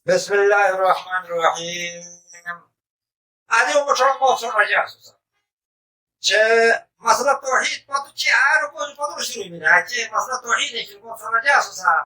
بسم الله الرحمن الرحيم. هذه مشروع موصول رجاسوسا. مسألة التوحيد بطلع عارف بطل شروع منها. مسألة التوحيد في موصول رجاسوسا.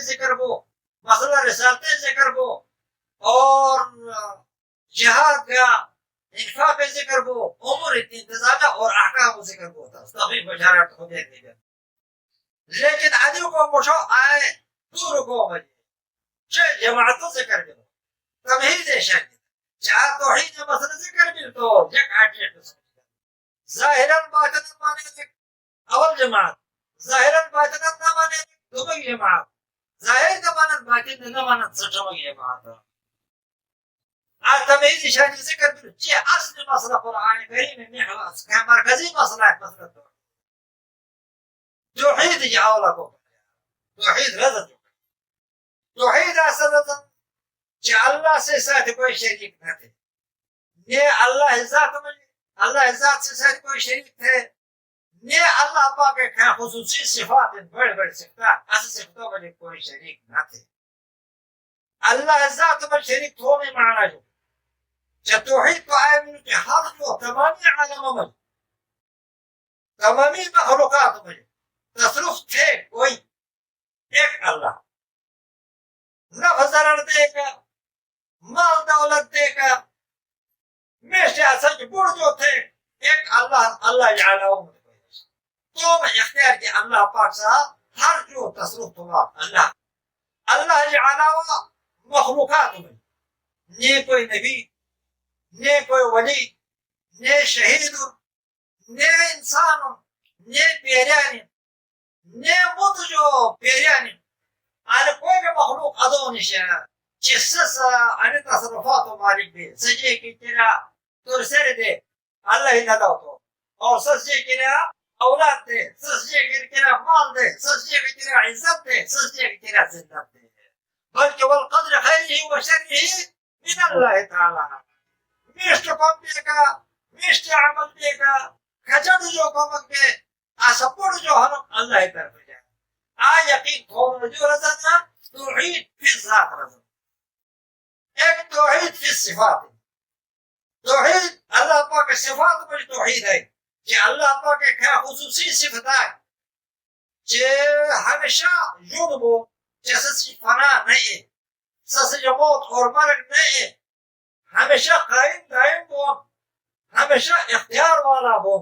ذكر بو. مسألة رسالة ذكر بو. اور جهاد کا انفاق ذکر بو. امور انتظامات اور احکام ذکر بو. تفصیل بشارت خود دیکھ لیجیے. لیکن عدو کو مشو آئے دور کو مجھے چل جماعتوں سے کر دو تمہید شک چاہ توحید مسئلہ سے کر بھی تو جک آٹے تو سمجھتا ظاہراً باطناً مانے تک اول جماعت ظاہراً باطناً نہ مانے تک دوبئی جماعت ظاہر کا مانا باطن نہ مانا سٹھوئی جماعت آج تمہید شک سے کر بھی چاہ اصل مسئلہ قرآن کریم میں حواس کہ مرکزی مسئلہ ہے مسئلہ تو توحید جاولا کو توحید رضا توحید اصل کہ اللہ سے ساتھ کوئی شریک نہ تھے یہ اللہ ذات سے ساتھ کوئی شریک تھے یہ اللہ پاک کے خصوصی صفات بڑے بڑے صفات اصل صفتوں میں کوئی شریک نہ تھے اللہ ذات میں شریک ہونے معنی جو جب توحید کو آئے من کے ہر جو تمامی عالم میں تمامی مخلوقات میں تصرف تھے کوئی ایک اللہ نفع ضرر دے گا مال دولت دے گا میشے اصل بڑ جو تھے ایک اللہ جعلہم تو میں اختیار کی اللہ پاک صاحب ہر جو تصرف ہوا اللہ جعلہ مخلوقات میں نہ کوئی نبی نہ کوئی ولی نہ شہید نہ انسان نہ پیریانی نعمت جو پیریانی على كل مخلوق أدونش جسس عن تصرفات مالك به سجى كنا ترسل ده الله نداوته أو سجى كنا أولاد ده سجى كنا مال ده سجى كنا عزت ده سجى كنا زندت ده بل والقدر خيره وشره من الله تعالى مش تقوم بك مش تعمل بك كجد جو قومك به أسبور جو هم الله يترفع يقين قوم جو رزقنا توحيد في الذات رزق ایک توحید في الصفات توحید اللہ پاک صفات میں توحید ہے کہ اللہ پاک کا خصوصی صفت ہے کہ ہمیشہ وجود ہو جیسے فنا نہیں سسے موت اور مرگ نہیں ہمیشہ قائم دائم ہو ہمیشہ اختیار والا ہو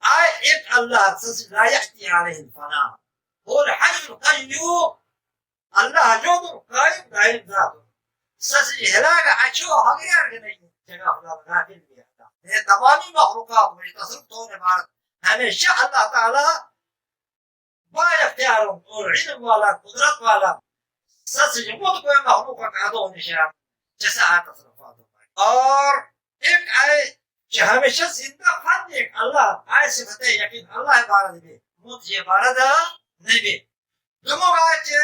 آئے ایک اللہ سسے لا یأتی علیہ الفنا هو الحي القيوم الله جود قائم دائم ذاته سسي هلاك أشوف هغير كده جگہ خدا غافل بھی ہے یہ تمامی مخلوقات میں تصرف ہونے بعد ہمیشہ اللہ تعالی با اختیار اور علم والا قدرت والا سسي جمود کوئی مخلوق کا دو نشان جیسا تصرفات اور ایک آئے کہ ہمیشہ زندہ خود ایک اللہ آئے صفت یقین اللہ عبارت بھی مجھے عبارت نبی دموغ آئے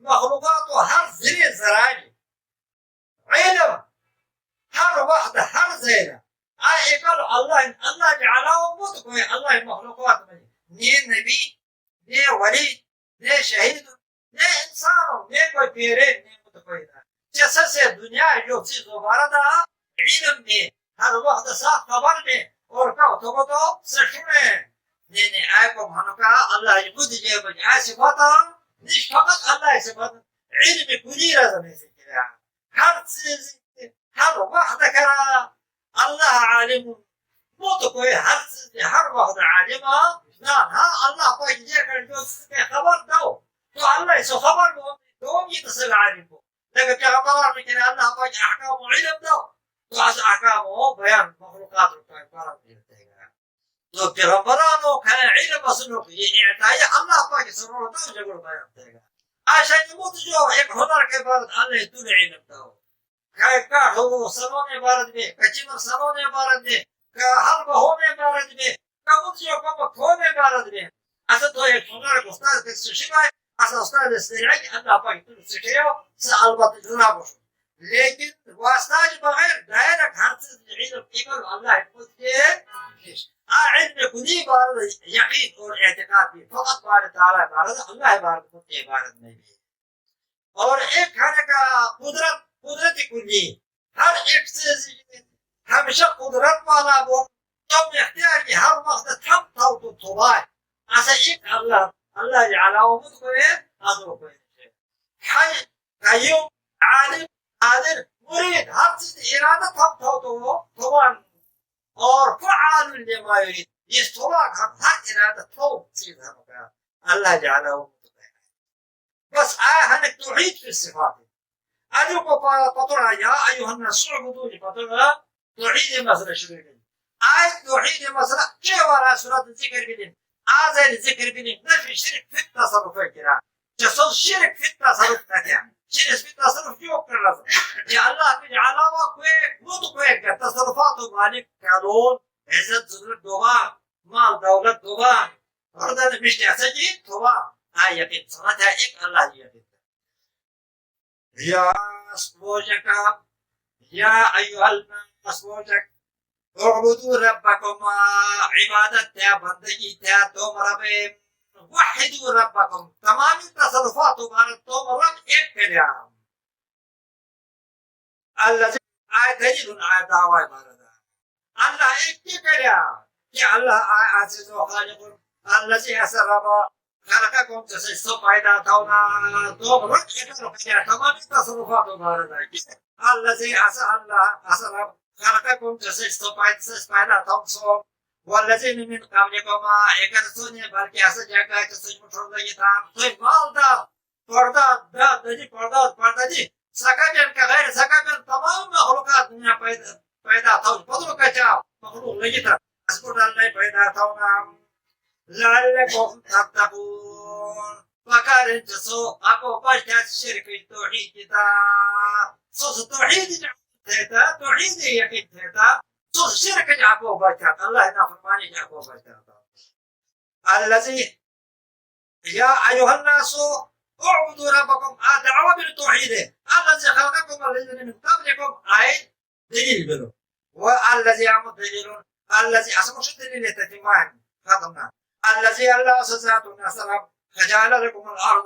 مخلوقات و ہر ذریع ذرائع علم ہر وقت ہر زیرہ آئے اکل اللہ جعلہ مت کوئی اللہ مخلوقات میں نئے نبی نئے ولی نئے شہید نئے انسان نئے کوئی پیرے نئے مت کوئی دا جیسے سے دنیا جو چیز دوبارہ دا علم میں ہر وقت ساتھ خبر میں اور کہو تو سشنے نہیں آئے کو مانو کہا اللہ جبود جے بجے آئے صفاتا نہیں فقط اللہ صفات علم کلی رضا سے کیا ہر چیز ہر وقت کرا اللہ عالم موت کوئی ہر چیز ہر وقت عالم ہاں اللہ کوئی جے کر جو خبر دو تو اللہ سے خبر دو تو یہ تصل عالم کو لیکن کیا قرار میں کہ اللہ کوئی احکام و علم دو تو از احکام و بیان مخلوقات کو قرار دیتے ہیں تو پیغمبرانو کا علم اصلو کی یہ اعطائی اللہ پاک سرور دو جگل بیان دے گا آشان موت جو ایک ہنر کے بعد اللہ تول علم دو کا ہو سنون عبارت میں کچمر سنون عبارت میں کا حلب ہونے عبارت میں کا موت جو کم کھونے عبارت میں ایسا تو ایک ہنر کو استاد کے سشیبہ ہے ایسا استاد استعرائی اللہ پاک تول سکریو سا البت جنابو لیکن واسطہ بغیر ڈائریکٹ ہر چیز علم ایمان اللہ مجھے علم کلی بار یقین اور اعتقاد بھی فقط بار تعالیٰ عبارت اللہ عبارت مجھے عبارت نہیں بھی اور ایک کھانے کا قدرت کلی ہر ایک چیز ہمیشہ قدرت والا وہ تم اختیار کی ہر وقت تھم تھو تو تھوائے ایسا ایک اللہ جعلہ مجھ کو ہے آدھو کو ہے حی قیوم عالم قادر مرید ہر چیز ارادہ تھم تھو تو وہ تھوان اور فعال لما يريد يستوى هر ارادة تھو چیز ہم کا اللہ جعلہ بس هنك توحيد في الصفات أدوك فطرها يا أيها الناس اعبدوا لفطرها توحيد مسألة شريك توحيد مسألة كيف وراء سورة الذكر بدين هذا الذكر بدين نفي الشرك في التصرف الكرام جسد الشرك في التصرف الكرام شرك في التصرف يوك الرزق يا الله في علاوة كويك موت كويك تصرفات مالك قانون عزت زلط دوام مال دولت دوام أردن مش تحسجي دوام يقين صنعتها إيك الله يقين يا أسبوجك يا أيها الناس أسبوجك اعبدوا ربكم عبادتها بندگیتها توم رب وحدوا ربكم تمام تصرفات ومعنى توم رب ایک کلام الذي دلیل دعوی بارد الله ایک کلام کہ اللہ عزیز و خالق الذي أسرب خلقكم تسجسوا فإذا تونا توم رب ایک تمام تصرفات ومعنى الذي أسرب خلقكم تسجسوا فإذا تمسوا والذين من قبلكم اكرسوني بلکہ ایسا جگہ کہ سچ مچھوڑ دے تھا تو مال دا پردہ دی سکابین کا غیر سکابین تمام مخلوقات دنیا پیدا تھا بدل کا چاو مخلوق لگی تھا اسکر اللہ پیدا تھا لعلكم تتقون فکارن جسو اکو بچت شرک توحید تا سوس توحید تھا توحید یقین تھا تو شرک جاکو بچت اللہ نافرمانی جاکو بچت الذي يا أيها الناس اعبدوا ربكم دعوة بالتوحيد الذي خلقكم الذين من قبلكم أي دليل بلو والذي عمد دليل الذي أسمش الدليل تتمان ختمنا الذي الله سزات النصر فجعل لكم الأرض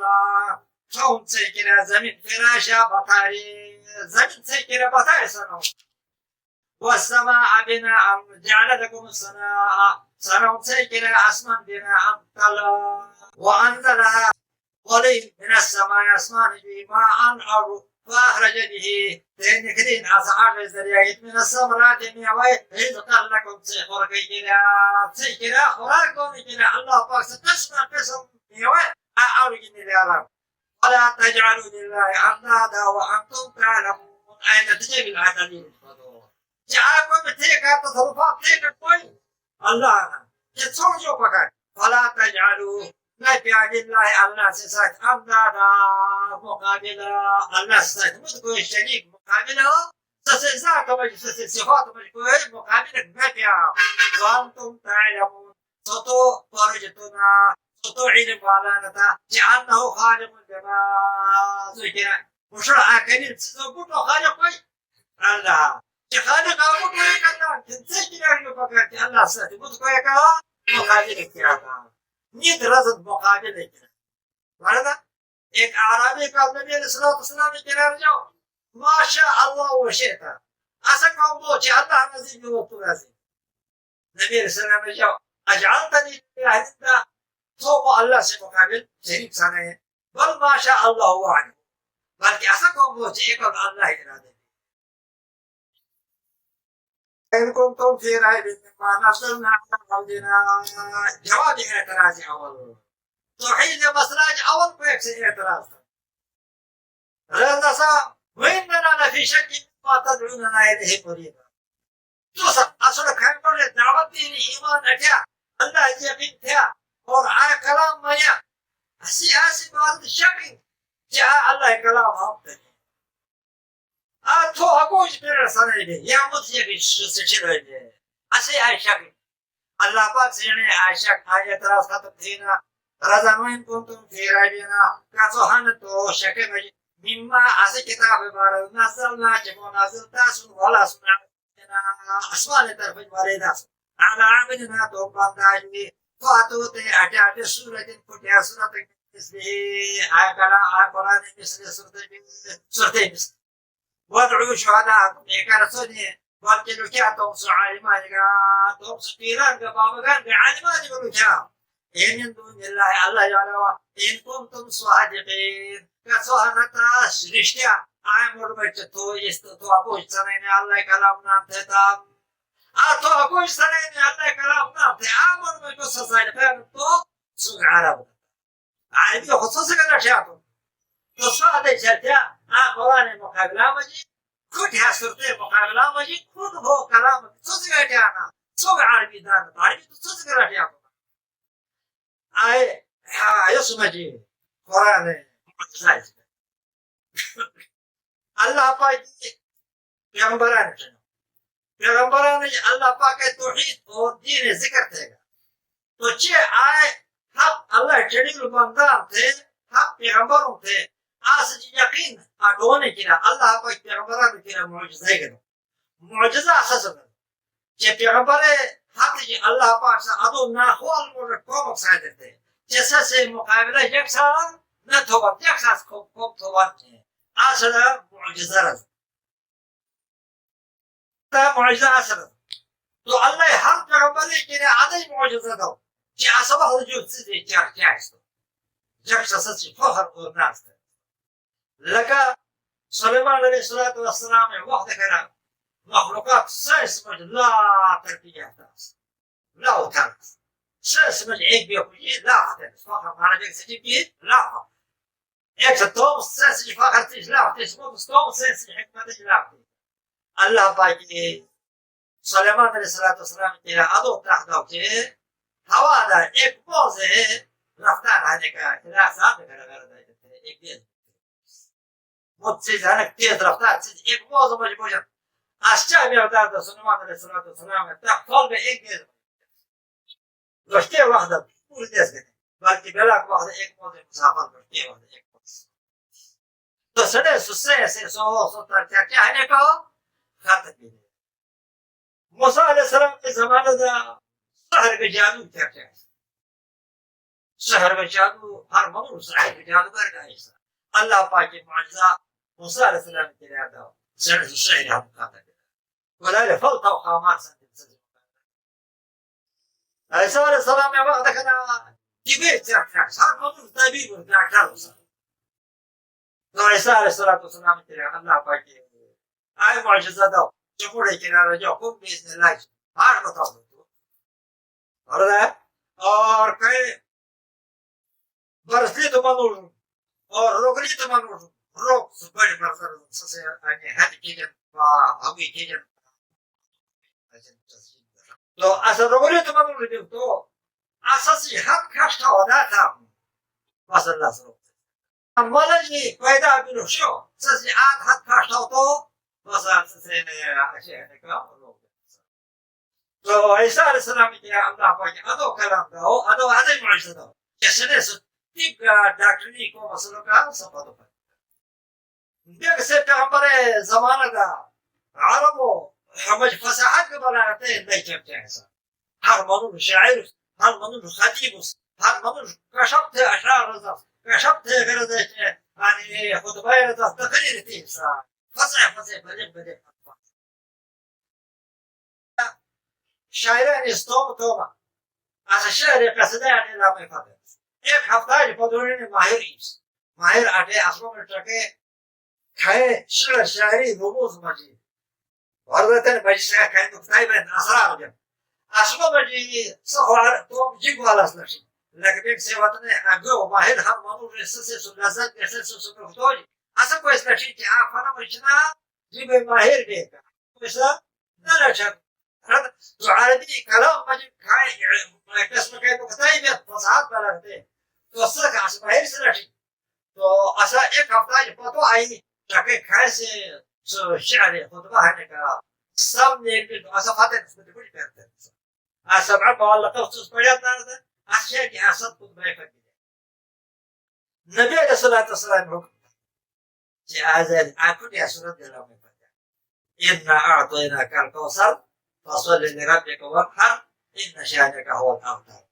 كون سيكرا زمين فراشا بطاري زمين سيكرا بطاري سنو والسماء بناء جعل لكم السماء سنو سيكرا أسمان بناء طلا وأنزل ولي من السماء أسمان بماء الأرض فأخرج به تنكرين أسعار الزريعة من الثمرات ميوي رزقا لكم سيكرا خراكم كنا الله باك ستسمع قسم ميوي أعرج من العالم ولا تجعلوا لله أندادا وأنتم تعلمون أين تجيب العدلين جعلكم تلك التصرفات تلك كوي الله يتصور فقط فلا تجعلوا نبي لله الله سيساك أمدادا مقابلا الله سيساك مدكو الشريك مقابلا سيساك صفات مجكوه مقابلا نبي وأنتم تعلمون سطو فرجتنا سطو علم والانتا جعلنه خالق الجماع ذكرا مشرع كريم سيساكوتو خالق الله خالق أبوك ويكنا تنسجل أهل فقرت الله سيساك مدكو يكا مقابلا كراتا نیت رزد مقابل ہے معنی ایک عربی کا نبی علیہ الصلوۃ والسلام کے نام جو ماشاء اللہ و شئت ایسا کہو وہ کہ اللہ رضی بھی وہ تو راضی نبی علیہ السلام جو اجعلتنی لله تو وہ اللہ سے مقابل شریک سانے ہیں بل ماشاء اللہ وحده بلکہ ایسا کہو وہ کہ ایک اللہ ارادہ إن كنتم في ريب مما نزلنا على عبدنا جواب اعتراض أول توحيد مسراج أول فيكس اعتراض رنسا وإننا لفي شك مما تدعوننا إليه مريبا توسط أصل كان الدعوة دين إيمان أتيا الله يقين تيا اور آية كلام ميا السياسي بعد الشك جاء الله كلام هم تو اگوش برسانه بی یا مطیقی سچلوی بی اسی عائشہ بی اللہ پاک سینے عائشہ آیت راز ختم تھینا رضانوین کنتم فی رائبینا کسوحن تو شک مما از کتاب بارد نزلنا چمو نازل تاسون ولا سنع اسمان طرف وارد است على عبدنا تو بنداجی فاتو تے اٹھاٹھ سورت پٹیا سورت مثل آیا قرآن مثل سورت مثل وادعوا شهداءكم كان صدي وقتلوا كاتم سعالمان كاتم سكيران كبابغان بعالمان يقولوا كام إن من دون الله الله يعلم إن كنتم صادقين كسوهنا تاش رشتيا عامر بجتو يستطو أبوش سنين الله كلامنا تتام أتو أبوش سنين الله كلامنا تتام عامر بجتو سسائل فهمتو سوق عرب عربي خصوصا كده شاتو تصادق جلتيا قرآن مقابلة مجي كنت هسرتي مقابلة مجي كنت هو كلام تصدق جانا سوق عربي دان عربي تصدق جانا أي يسمى جي قرآن معجزات الله باقي پیغمبران جنو پیغمبران الله باقي توحید اور دین ذکر تھے تو چه آئے حق اللہ جلیل بندان تھے حق پیغمبروں تھے آس یقین اٹونے کیا اللہ پاک پیغمبران کیا معجزہ کرو معجزہ اساس ہے کہ پیغمبر حق جی اللہ پاک سے ادو نہ خول مر کو مقصد تھے جیسے سے مقابلہ یکساں نہ تو یکساں کو تو اصل معجزہ تا معجزہ اصل تو اللہ ہر پیغمبر کے عدد معجزہ دو کہ اصبح جو چیز کیا ہے یکساں سے فخر اور ناز لك سليمان عليه الصلاة والسلام وقت كان مخلوقات سيسمج لا تركية تاس لا تاس سيسمج عيب بيقولي لا تاس فقط معنا بيك سجيبي لا إيش توم سيسج فقط تيج لا تيج مو توم سيسج حكمة تيج لا الله باقي سليمان عليه الصلاة والسلام إلى أدو تحدو كي هوادا إيك موزه رفتار هذيك كلا ساعة كلا غير إيك بيد متسيزانك تيز رفتار تيز إيك موزه مجبوجا أشجع مقدار سليمان عليه الصلاة والسلام تحصل بإيك گشته وقت پور دیس گئے بلکہ بلاک وقت ایک موزے مسافر گشته وقت ایک موزے تو سڑے سسے سے سو تر کیا ہے کو خط بھی موسیٰ علیہ السلام کے زمانے دا سحر کا جادو کیا ہے سحر کا جادو ہر ممر سحر کا جادو کر گا ایسا اللہ پاک کی معجزہ موسیٰ علیہ السلام کے لئے دا سڑے سسے ہم خط بھی ولالے فلطہ و خامات سندن عیسی علیہ السلام نے وقت کنا دیگر ترکھا سار ممر طبیب و داکتر ہوسا تو عیسی علیہ السلام کے لئے اللہ پاک کی آئے معجزہ دو جمہوری کنارہ جو کم بیزن اللہ ہار بتاؤ دو اور کئی برسلی تو منور اور روگلی تو منور روگ بڑی برسر سسے آنی حد کیجن و ہمی کیجن تو اصلا روگلی تو منور دیو تو اساسی حد کشتا و داتا بس اللہ سلو ملجی پیدا بینو شو سسی آد حد کشتا و تو بس سسی اشیاء نکا تو عیسی علیہ السلام کے اللہ پاک ادو کلام دو ادو ادو معجزہ دو جسنے سے تیب ڈاکٹرنی کو مسئلہ کا سپا دو دیکھ سے پیغمبر زمانہ دا عربو حمج فساحت کے بلاغتے نہیں چپتے ایسا ہر منون شاعر ہر منون خطیب ہر منون کشبت اشعار رضا کشبت غرض یعنی خطبہ رضا تقریر تیسا فسح بلغ بلغ شاعران استوم توما از شعر قصده یعنی لامه فاده ایک هفته پدرین ماهر ایست ماهر آتے اسمو میں ٹرکے کھائے شاعری رموز مجید وردتن مجلس کھائے نکتائی بین اسرار جن اسمو مجید سخوار توم جنگ والا سنشی لیکن ایک سیواتن اگو ماهر هم منور رسسے سلازت رسسے سنکتوری اصلا کوئی سنشی کہ آپ فنا مجنا جنگ ماهر دیکھا کوئیسا نلچن تو عربی کلام مجھے کھائے قسم کے مختلف فصاحت بلغتے تو اصلا کا اس ماہر سے رشی تو اصلا ایک ہفتہ جو پتو آئی تاکہ کھائے سے شعر خطبہ ہے کا سب نے اصلا فاتح نسبت بڑی کرتے ہیں اصلا سبع معلقہ خصوص پڑیات نارتا اصلا کی اصلا خطبہ کرتے ہیں نبی علیہ السلام حکم جاء أكل يا سورة الله إنا أعطيناك الكوثر فصل لربك وانحر إن شانك هو الأبتر.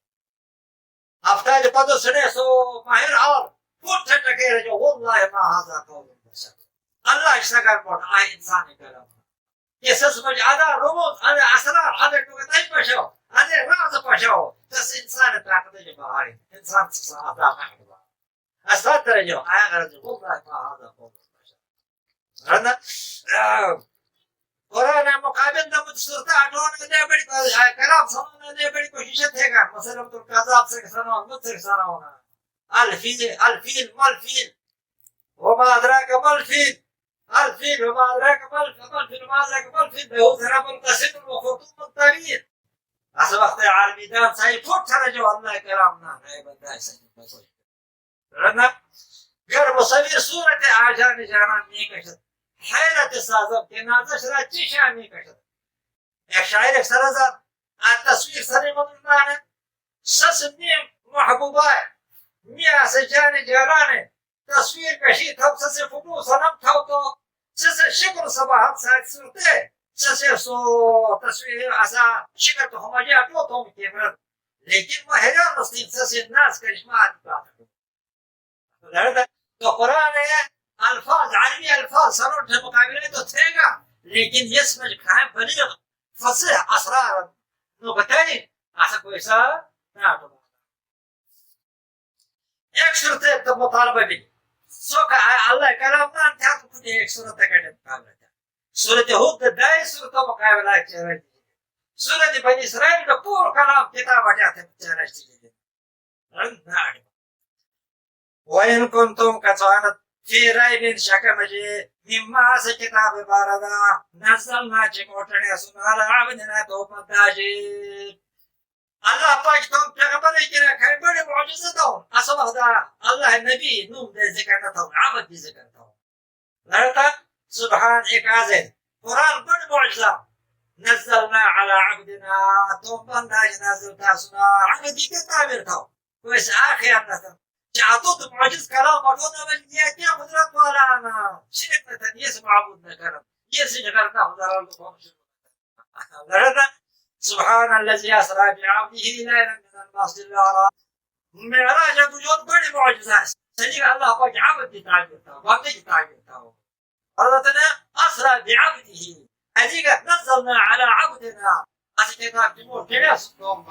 أفتاج قدس نسو ماهر أول قلت تكير جو والله ما هذا قول البشر. الله اشتغل قول آي إنساني كلام. يسمج هذا رموز هذا أسرار هذا كتاج بشو هذا راز بشو بس إنسان تعقد جباري إنسان تصاعد تعقد أسرار ترجو آي غرج والله ما هذا قول البشر. هذا قرآن مقابل نمود سورة آٹھواں نے بڑی کلام سنانے نے بڑی کوشش ہے گا مثلا تو کذاب سے سناؤ مت سے سناؤ الفیل ما الفیل وما أدراك ما الفيل الفيل وما أدراك ما الفيل وما أدراك ما الفيل له ذنب قسم وخرطوم طويل أصبحت على الميدان سيفوت ترجو الله كلامنا أي بداية سيفوت لأن غير مصير سورة آجان جانان نيكشت حيرة السازم كنازش را چشان نيكشت ایک شاعر ایک سرزر التصوير سنی مدرنانه سس نیم محبوبای میا سجان جارانه تصویر کشی تب سس فبو سنم تاو تو سس شکر صباحت ساعت سرطه سس سو تصویر اسا شکر تو ہماری اٹو تو مکیمرد لیکن وہ حیران نستیم سس ناس کرشما آتی بات ہے تو قرآن ہے الفاظ عربی الفاظ سنوٹ مقابلے تو تھے گا لیکن یہ سمجھ کھائیں بلیغ فصیح اسرار نقطۂ ایسا کوئی سا نہ تو ایک صورت ہے تو مطالبہ بھی سو کہ اللہ کلام نہ تھا تو خود ایک صورت کا مقابلہ تھا صورت ہود دائی صورت مقابلہ چہرہ دی صورت بنی اسرائیل کا پور کلام کتاب اٹھاتے چہرہ دی وَإِن كُنتُمْ كَتَوَانَتْ فِي رَيْبٍ شَكَ مَجِيدٍ مما سے کتاب باردا نزلنا چکوٹنے سنالا عبدنا تومت داجید اللہ پاک تم پیغمبر کنا کھائی بڑی معجزہ دون اصبح دا اللہ نبی نوم دے ذکر نتاون عبد بھی ذکر نتاون لرتا سبحان ایک آزید قرآن بڑی معجزہ نزلنا على عبدنا تومت داج نازلتا سنا عبدی کتابر تاون کوئی سے آخیات نتاون جعطوت معجز كلام مرضونا من يأتي قدرات ولا أنا شرك نتنيس معبود نكرم يسي جغرنا قدرات لكم شرك سبحان الذي أسرى بعبده ليلا من المسجد الحرام معراج وجود بڑی معجزات سجل الله قد عبد تعبيرته وقت تعبيرته أرضنا أسرى بعبده هذيك نزلنا على عبدنا أسكتاب تمور كلاس دوم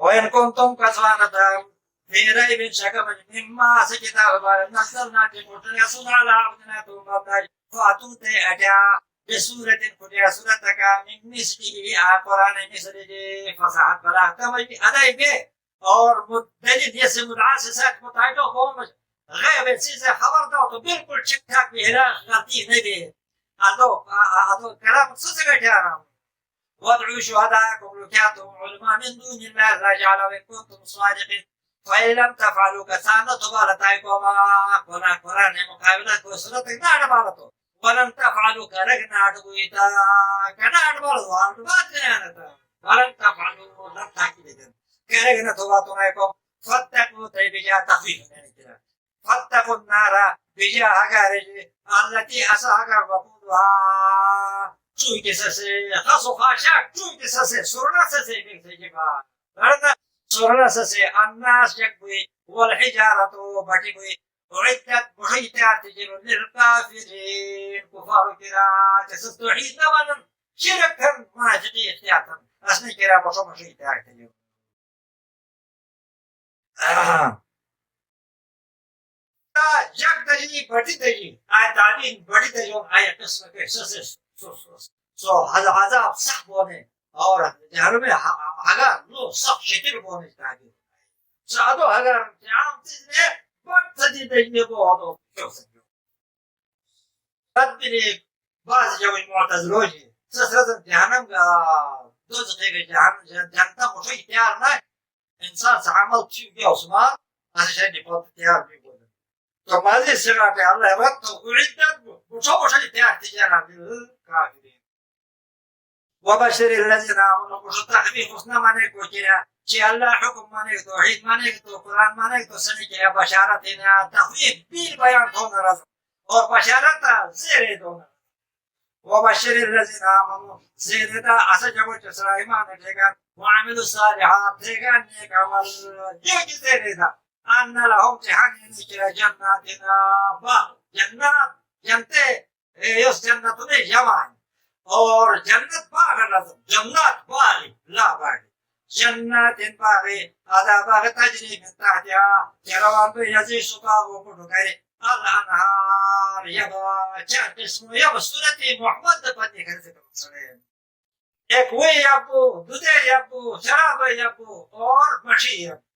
وإن كنتم كسوانة في ريب شك مما سكتاب نزلنا تموتنا سنة على عبدنا تومبنا فأتوا تأتى بسورة فتح سورتك من مثله قرآن مثله فصاحت بلاغ تمجي أدائي به اور مدلد جیسے مدعاس ساتھ متعلق ہو غیب چیزیں خبر دو تو بالکل ٹھیک ٹھاک بھی ہے غلطی نہیں بھی ادو کلام سوچ گئے کیا وادعوا شهداءكم لكاتهم علماء من دون الله لا جعل إن كنتم صادقين فإن لم تفعلوا كسانا تبالتايكم قرآن مقابلة وسورة نار بالتو ولم تفعلوا كرغنا عدويتا كنار بالتو عدوات نانتا ولم تفعلوا لم تاكيدين كرغنا تباتونايكم فاتقوا تيبجا تخفيف فاتقوا النار بجا هكارج التي أساها وقودها چوی کے سسے خاصو خاشاک چوی کے سسے سرنا سسے بیکتے جگہ لرنا سرنا سسے الناس یکبوی والحجارتو بٹی بوی وعدت محیطات تجر للکافرین کفار کرا جسس توحید نمانا شرکتن مناجقی اختیارتن اسنی کرا بشو محیطات تجر یک دجی بڑی دجی آئی تعلیم بڑی دجی آئی قسم کے سسے سو عذاب صح بونے اور جہنم میں اگر لو صح شکل بونے چاہیے سادو اگر جہاں چیز نے بہت سدی دیکھنے کو ہو تو کیوں سکتے تدبیری بعض جو معتزلوں جی سسرت جہنم کا دوزخی کے جہنم مجھے تیار نہ انسان سے عمل چیز بھی عثمان عشان يبقى تیار بھی بونے تو ماضی سرا کہ اللہ رد تو قرعدت مجھے تیار تجارہ بالکافرین وبشر الذين آمنوا مستخفي حسن مانے کو کیا کہ اللہ حکم مانے توحید مانے تو قرآن مانے تو سنی کیا بشارت ہے تخویف بیل بیان ہونا رضا اور بشارت زیر دونا وبشر الذين آمنوا زیر دا اسا جگو چسرا ایمان ٹھیکا وعملوا الصالحات ٹھیکا نیک عمل یہ زیر دا ان لهم جهنم كلا جناتنا با جنات جنتے اس جنت میں جمع اور جنت باغ لازم جنات باغ لا باغ جنات باغ هذا باغ تجري من تحتها جروان يزيد سقاه وكل الانهار يبا جاءت اسمه يبا سورة محمد بني كذب المرسلين ایک وہی ابو دودھ ابو شراب ابو اور مچھی ابو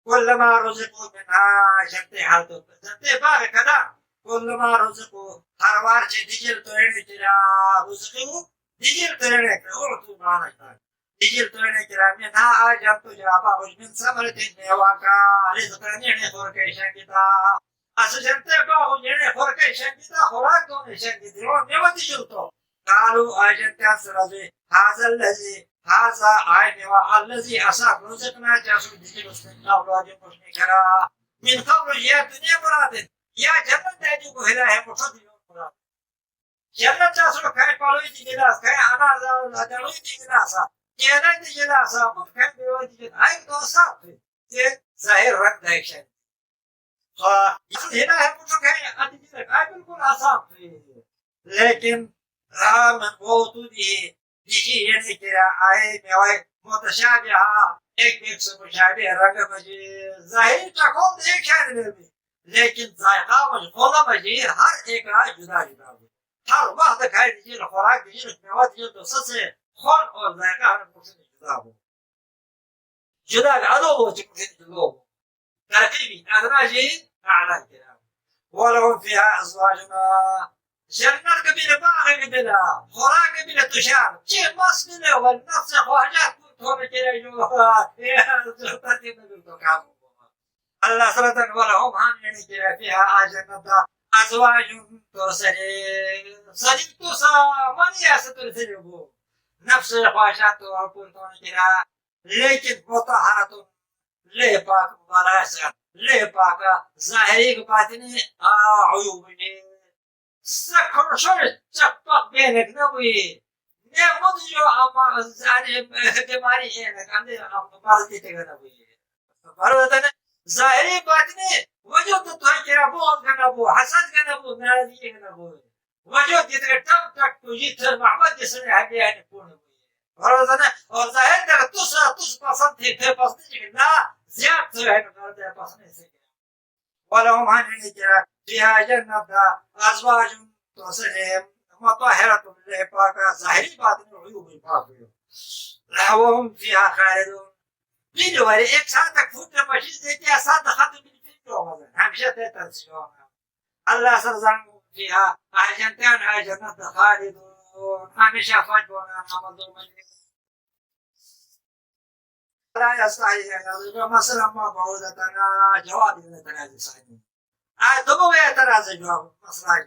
كلما رزقوا منها جنتے حالتو جنتے باغ کدا كلما رزقوا هروار چه دیجل توڑنے کرا رزقوا دیجل توڑنے کرا اورتو مانا کرا دیجل توڑنے کرا منها آجاب تو جابا من سمرت میواکا رزق نینے خورکیشن کتا اس جنتے باغ نینے خورکیشن کتا خوراک دونیشن کتا اور میوا دیجل تو قالوا آجنتے انسرازوی هذا الذي هذا عين والذي أصاب رزقنا جاسو دجل اسمنا أولاد مشنكرا من قبل يا دنيا مراد يا جنة تاجو كهلا ہے مفاد يوم مراد جنة جاسو كاي پالوي دجلاس كاي أنا زاو دلوي دجلاسا جنة دجلاسا مفاد بيوي دجل أي دوسا في ظاهر رد دايشن هنا ہے مفاد كاي أدجل كاي بالكل أصاب لیکن من قوتو دیجی یعنی کہ آئے میوائے متشابہہ ایک سے مشابہ رنگ مجی ظاہر چکون ایک شاید بھی لیکن ذائقہ مجی خولا مجی ہر ایک رائے جدا جدا بھی ہر وقت کھائی دیجی خوراک دیجی میوہ دیجی تو سب سے خون اور ذائقہ ہر مجھے جدا ہو جدا بھی ادو ہو چکے جدا ہو ترقیبی ادنا جی اعلیٰ کرام ولهم فيها أزواجنا جنت قبيلة باغ قبيلة خوراك قبيلة تشار شيء ماس قبيلة والنفس خواجات كنتهم كده جوها الله سبحانه ولهم عاملين كده فيها جنت أزواج ترسلي صديق توسا من يسترسل بو نفس خواجات كنتهم كده لكن مطهرة ليه باك مبارسة ليه باك ظاهري باطني عيوبني سكر شوي چپک بینک نبوی نعمت جو اما زانی بیماری ہے کاندے مرض دیتے گا نبوی مرض ہے ظاہری باطنی وجود تو ہے کہ بغض کا نبو حسد کا نبو ناراضگی کا نبو وجود دیتے تم تک تجھے تھر محمد جس نے ہدی ہے کون نبوی مرض ہے اور ظاہر کا تس پسند تھے پھر پسند نہ زیادہ تو ہے مرض ہے پسند سے ولهم هنين كده فيها جنة أزواج ترسلهم مطهرة للباقة ظاهري باطن العيوب الباقية وهم فيها خالدون بيدواري ایک ساتھ تک فوٹنے مشید دیتی ہے ساتھ ختم بالفیل جو ہوگا ہمیشہ تیتا سیوان اللہ سرزان فيها جنتان جنة خالدون ہمیشہ فجونا عمل دو مجلس لا يستطيع مثلا ما بعودتنا جواب التنازل صحيح دبو يتنازل جواب مصلحة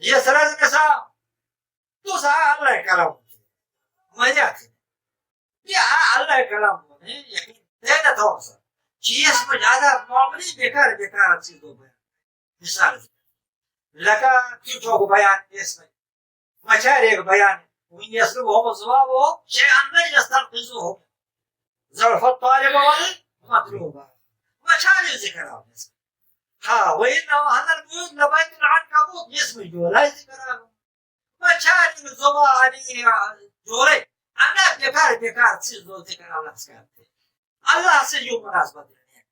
يسرز نساء توسع الله كلام ما يأتي يا الله كلام يقين ده توصل شيء اسمه هذا معاملة بكار چیز دو بيان مثال لك كيفه بيان اسمه مشاريع بيان وإن يسلبهم الصواب شيئا لا يستنقذوه ظرف الطالب والمطلوب مشاريع ذكرها ها وإنه هذا البيوت لبيت العنكبوت اسم جولا ذكرها مشاريع الزبانية جولي أنا بكار چیز دو ذكر الله سكرته الله سيجو مناسبة دنيا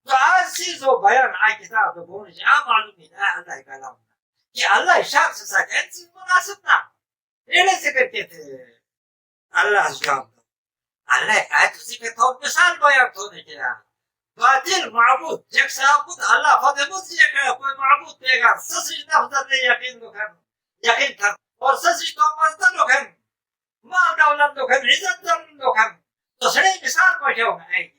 تو آج چیز و بیان آئی کتاب تو بونش معلومی ہے اللہ کلامنا کہ اللہ شخص سکن چیز مناسب نہ ایلے ذکر کہتے اللہ جواب اللہ آیت ذکر تو مثال بیان تو نے کیا باطل معبود یک سابود اللہ فاطمہ سے کوئی معبود دے گا سچ نفس نے یقین کو کر یقین کر اور سچ تو مزدن کو کر مال دولت کو کر عزت کو کر تو سڑے مثال کو جو ہے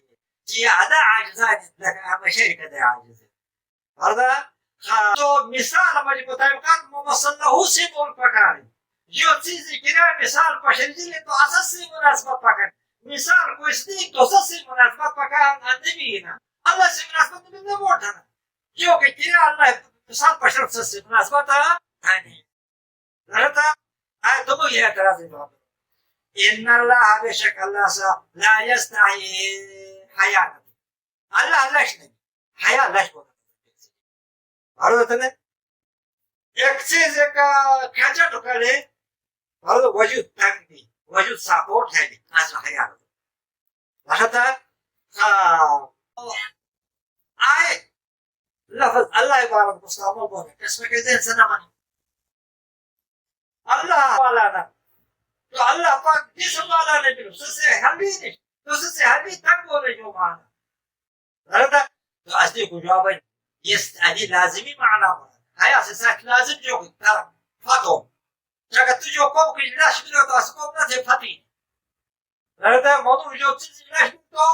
یہ ادا عاجزان لك اما شركه عاجزه هذا تو مثال ہماری مطابقات ممثل له سے بول پکارے جو چیز کرا مثال پشریدلی تو اساس سے مناسبت پکار مثال کو اس نے تو سے مناسبت پکار نہیں نا اللہ سے مناسبت نہیں موٹا جو کہ کرا اللہ مثال پشر سے مناسبت نہیں رہتا ہے تو یہ اعتراض ہے ان اللہ بشک اللہ سا لا يستحي حیات اللہ لش نہیں حیا لش بولتا اور ہوتا ہے ایک چیز کا کھچا ٹکڑے اور وجود تنگ بھی وجود سپورٹ ہے اصل حیا رہتا آئے لفظ اللہ عبارت مستعمل بولے اس میں کہتے ہیں سنمان اللہ والا نہ تو اللہ پاک جسم والا نہیں بھی اس سے ہم بھی نہیں تو اس سے ہم بھی تنگ بولے جو معنی رہتا تو اصلی کو جواب ہے یہ ادی لازمی معنی حیا سے ساتھ لازم جو طرف فتو جگہ تجھو قوم کی لاش بلو تو اس قوم نہ تھے فتی رہتا موضوع جو چیز لاش تو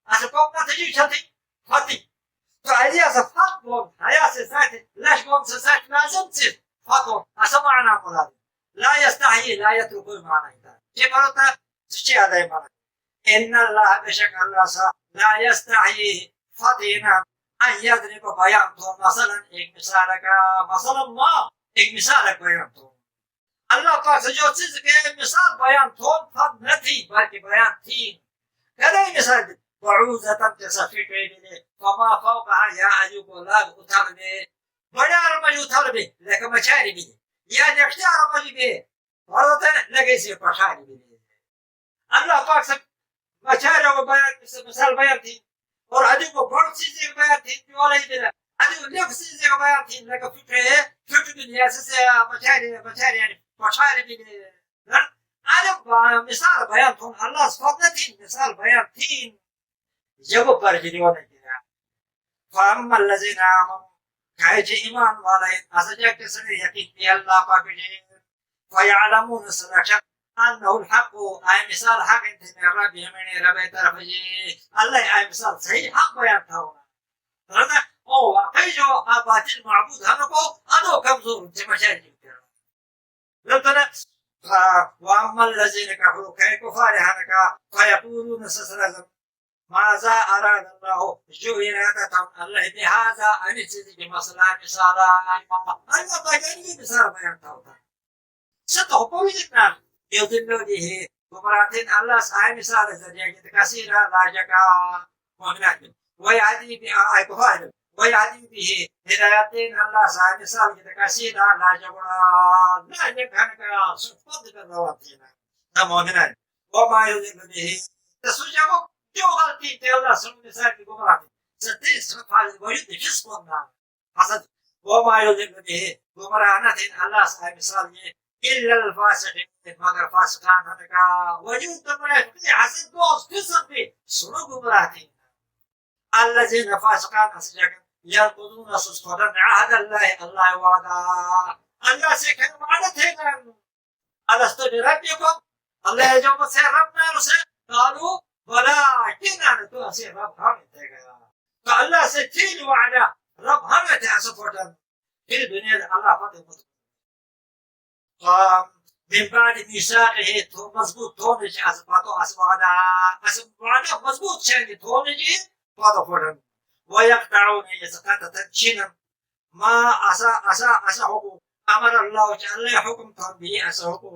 اس قوم نہ تجھو چھتی فتی تو ادی اس فتو حیا سے ساتھ لاش قوم سے ساتھ لازم سے فتو اس معنی مراد لا يستحي لا يترك معنی یہ بولتا سچی ادائی معنی ان اللہ بشک اللہ سا لا يستحي فتینا ان یضرب بیان تو مثلا ایک مثال کا مثلا ما ایک مثال کا بیان تو اللہ پاک سے جو چیز کے مثال بیان تو فد نہ تھی بلکہ بیان تھی کدی مثال وعوزة تصفیق بھی فما فوقها یا ایوب لاغ اتار بھی بڑا رمج اتار بھی لیکن مچاری بھی یا نقشہ رمج بھی اور لگے سے پٹھانی بھی اللہ پاک سے مچاری کو بیان مثال بیان تھی اور ادی کو بڑ چیزیں بیان تھی جو نہیں دلا ادی لیک چیزیں بیان تھی لیکن فکر دنیا سے مچاری یعنی پٹھانی بھی ادی مثال بیان تھی اللہ سبحانہ تھی مثال بیان تھی جب پر جیو نہیں کیا فاما الذين امنوا كاي ایمان والے اسجا کے سنے یقین کہ اللہ پاک جی فيعلمون سنشا انه الحق اي مثال حق انت من ربي من ربي طرف جی اللہ اي مثال صحیح حق بیان تھا رضا او واقعو باطل معبود ہم کو ادو کمزور جمشاری لطنا واما الذين كفروا كاي كفار هنكا فيقولون سسرا ماذا اراد الله جو ارادة الله بهذا ان تجد مثلا مثالا انا بجاني مثال بیان تھا ستو پوجنا يدل به ومراتين الله ساي مثال زجاجة كثيرة لا جكا مهنات ويعدي بآي كفار ويعدي به هدايتين الله ساي مثال كثيرة لا جبرا لا جكا سفضل الرواتين نمونات وما يدل به تسجبوا جو غلطی تے اللہ سن مثال کی گمراہ ستي سفال وجود جسمنا حسد وما يدل به گمراہ نہ تھے اللہ ساي مثال یہ الا الفاسقين مگر فاسقان کا وجود تمہیں حسد دوست قسم بھی سنو گمراہ تھے الذين فاسقان اسجد ينقضون سسقطا عهد الله وعدا الله سے کہ وعدت ہے الست بربكم الله يجب سے ربنا رسل قالوا ولكن انا تو سے رب ہم تے گیا تو اللہ سے تین وعدہ رب ہم تے سپورٹ پھر دنیا اللہ فتح من بعد ميثاقه تو مضبوط تونج از باتو اسوادا مضبوط شنگ تونجي باتو فورن ويقطعون يسقط تنشين ما اسا حقوق امر الله تعالى حكم تنبيه اسا حقوق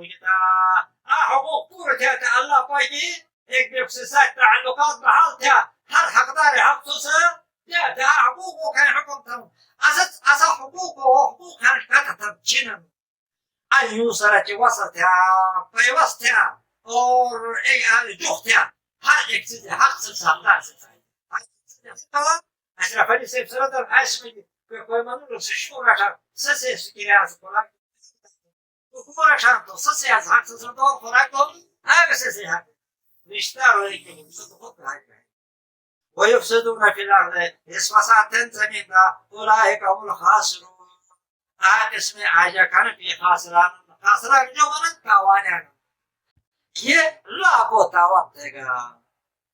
حقوق پورا تھا اللہ پاکی ایک دوسرے سے تعلقات بحال تھا ہر حقدار حق سے یا تھا حقوق کا حکم تھا اسا حقوق کا تنشين ان يوصلت وسطها فيوسطها اور جختها هر ایک چیز حق سے سامنا سے اشرف علی سے صدر اسمی کہ کوئی منو سے شورا سے سکیراز کولا کولا شانتو سے از حق سے تو کولا هذا سے حق نشتار لیکن صدق ہے ويفسدون في الارض اسفساد زمین اولئک هم الخاسرون اسم آجا کھانا پی خاسران جو مانا تاوانیان یہ اللہ کو تاوان دے گا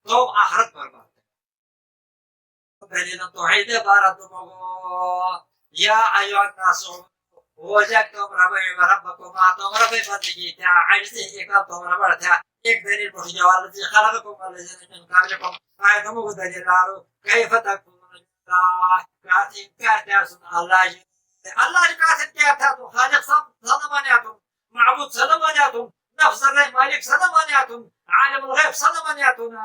تو آخرت برباد دے گا پہلی توحید بارت مگو یا ایوہ الناس وجدتم ربکم تم رب بندگی تھا عجز ایک تم رب تھا ایک دلیل پوچھ جواب الذی خلقکم والذین من قبلکم آیتم کو دلیل دارو کیف تکفرون باللہ کافی کرتے ہیں اللہ اللہ کافی کیا تھا تو خالق سلمانیاتم معبود سلمانیاتم نفس الرحم مالک سلمانیاتم عالم الغیب سلمانیاتم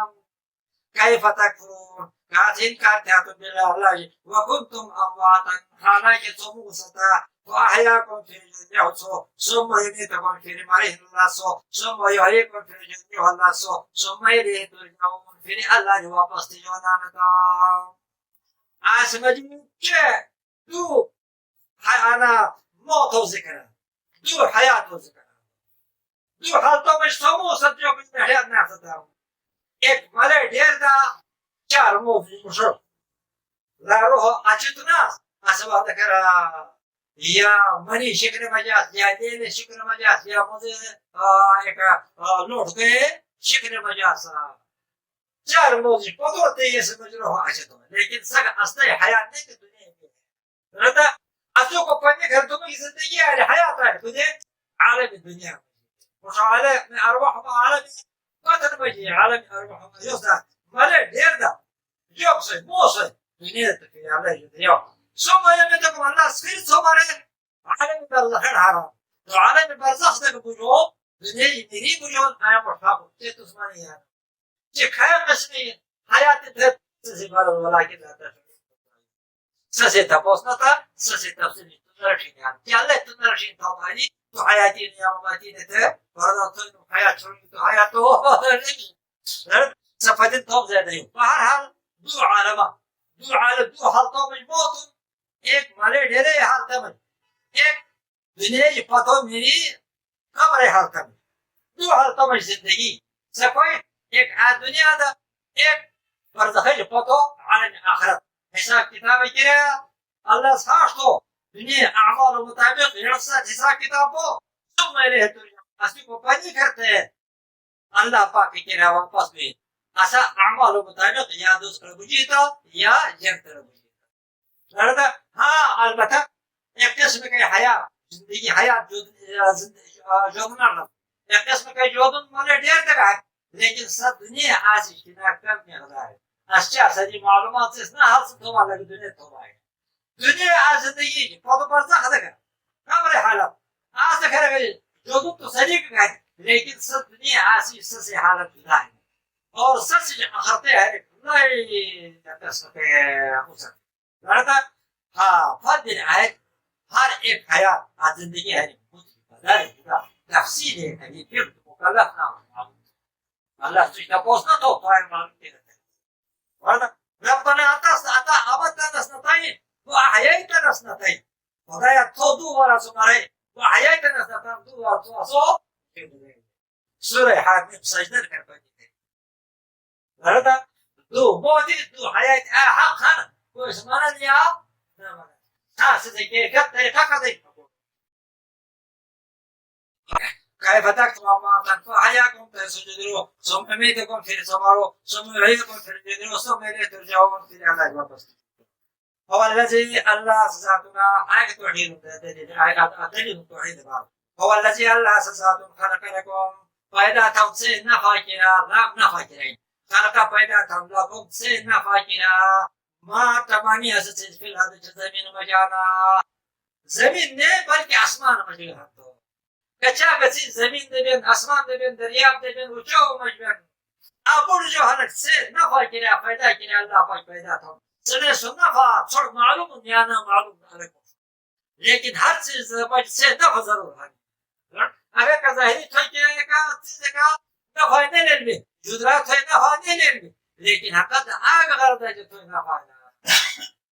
كيف تكفرون كاتين كاتياتم بالله الله وكنتم أمواتا حالك تموستا وأحياكم في الجنة ثم يميتكم في المريح الله ثم يحييكم في الجنة الله ثم إليه ترجعون في الله واپس تجونا نتا آسمجي كي دو أنا موت ذكر دو حياة ذكر دو حالتو مش تموستا جو من حياة ناستا ایک ملے ڈیر دا چار مشر لا روح اچتنا اسوا ذکر یا منی شکر مجاز یا دین شکر مجاز یا مجھے ایک لوٹ کے شکر مجاز چار موضوع پدورتے یہ سمجھ روح اچتنا لیکن سگ اصلی حیات نہیں کہ دنیا میں رہتا اسو کو پڑھنے گھر تمہیں زندگی ہے حیات ہے تجھے عالم دنیا مش عالم ارواح عالم قدر مجي عالم أرواح يصدق ملء ديردا يوكسي موسى دنيا تكفي على الدنيا ثم يمدكم الله سكير صبره عالم الله خير حرام وعالم البرزخ ده بوجود دنيا يدري بوجود أنا مرحبا تسمعني كيف قسمي حياة تزيبال ولكن لا تفهم سسي تبوسنتا سسي تفسير تنرشين يعني يلا تنرشين طبعا تو حياتي يا مماتي نتا فرضتو حياة تو حياته سفدين توب زادري بهرحال دو عالم دو حالتوں میں موت ایک مالے ڈیرے حالت میں ایک دنیا کی پتو میری قبر حالت میں دو حالتوں میں زندگی سکوئی ایک دنیا دا ایک برزخی پتو عالم آخرت حساب کتاب کرے اللہ ساشتو دنیا اعمال مطابق یرسا حساب کتابو ثم الیہ ترجعون اسی کو پانی کرتے ہیں اللہ پاک کے رہا واپس بھی ایسا اعمال مطابق یا دوسرا بجیتا یا جنتر بجیتا لڑتا ہاں البتہ ایک قسم کے حیات زندگی حیات جودن ایک قسم کے جودن مولے دیر تک ہے لیکن سب دنیا آسیش کی ناکتر میں غدا ہے اشیاء سجی معلومات سے اتنا حال سے تھوما لگی دنیا تھوما ہے دنیا آج زندگی کی پودو برزخ دکھا قبر حالت آج دکھا رہے جو تو صدیق گئے لیکن سب دنیا آسی سسی حالت جدا ہے اور سسی اخرتے ہیں نہیں قسم کے اسر لڑتا ہاں فضل آئے ہر ایک حیات آج زندگی ہے بدل جدا تفصیل ہے کہ پھر مکلف نہ ہو اللہ سجدہ پوسنا تو فائر مانگتے رہتے ہیں ربنا أتا أبدا نسنتين وأحييتنا نسنتين وغاية تودو ولا سمرين وأحييتنا نسنتين دو ولا سمرين سورة حاكم سجدة كربتين هذا دو موتي دو حياة حق خانة واسمانا ليا ناس زي كده كده كيف تكتم ما تنفع حياكم تسجدوا ثم أميتكم في السماء ثم يعيدكم في الجنة ثم إليه ترجعون في العذاب والقسط هو الذي الله أسساتنا آية توحيد دليل التوحيد هو الذي الله أسساتنا خلق لكم فإذا تمسي نفاكنا لا نفاكرين خلق فإذا تملكم سي نفاكنا ما تمانية ستجد في الأرض زمين مجانا زمين نه بلکہ آسمان مجھے ہاتھو کچا کسی زمین دبین آسمان دبین دریاب دبین وچو مجبن ابور جو حرک سے نفع کریا پیدا کریا اللہ پاک پیدا تھا سنے سو نفع چھوڑ معلوم نیانا معلوم علیکم لیکن ہر چیز سے نفع ضرور ہے اگر کا ظاہری تھوئی کریا کا چیز کا نفع نہیں لیلوی جدرا تھوئی نفع نہیں لیلوی لیکن حقیقت آگ غرد ہے جو تھوئی نفع ہے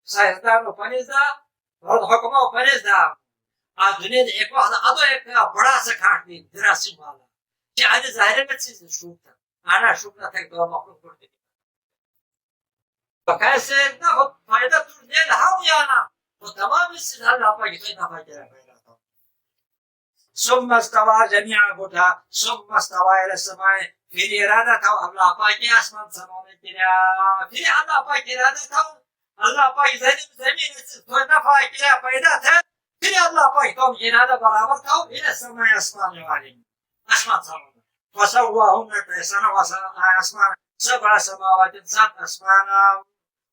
سائنسدانو پنیز دا اور حکمو پنیز دا آج دنیا دے ایک وقت ادو ایک بڑا سا کھاٹ دی دراسی مالا کہ آج ظاہرے میں چیز شوک تھا آنا شوک نہ تھا کہ دو مخلوق کرتے کیسے نہ ہو فائدہ تو دے رہا ہوں یا نہ تو تمام اس سے اللہ پاک کی نفع کرا پہلا تھا ثم استوى جميعا بوٹا ثم استوى الى السماء پھر ارادہ تھا اللہ پاک کے آسمان سمانے کے لیے پھر اللہ پاک ارادہ تھا اللہ پاک زمین سے تو نفع کیا پیدا تھا پھر اللہ پاک تم ارادہ برابر تھا الى السماء اسمان والی اسمان سامان فسواهن تحسن اسمان سبع سماوات سات اسمانا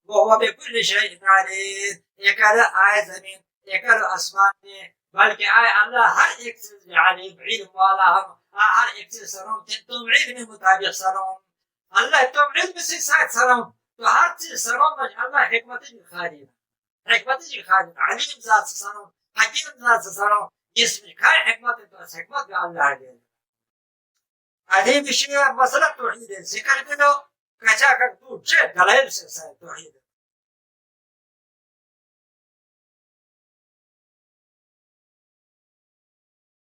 وهو بكل شيء عليم يكاد آئے زمین يكاد اسمان میں بلکہ آئے اللہ ہر ایک چیز علیم علم والا ہم ہر ایک چیز سنوں تم علم مطابق سنوں اللہ تم علم سے ساتھ سنوں تو ہر چیز سنوں اللہ حکمت خالد حکمت خالد علیم ذات سے سنوں حکیم ذات سے سنوں اس میں کھائے حکمت تو حکمت کا اللہ دے علیم شیء مسئلہ توحید ذکر کرو کچا کر تو چه دلائل سے توحید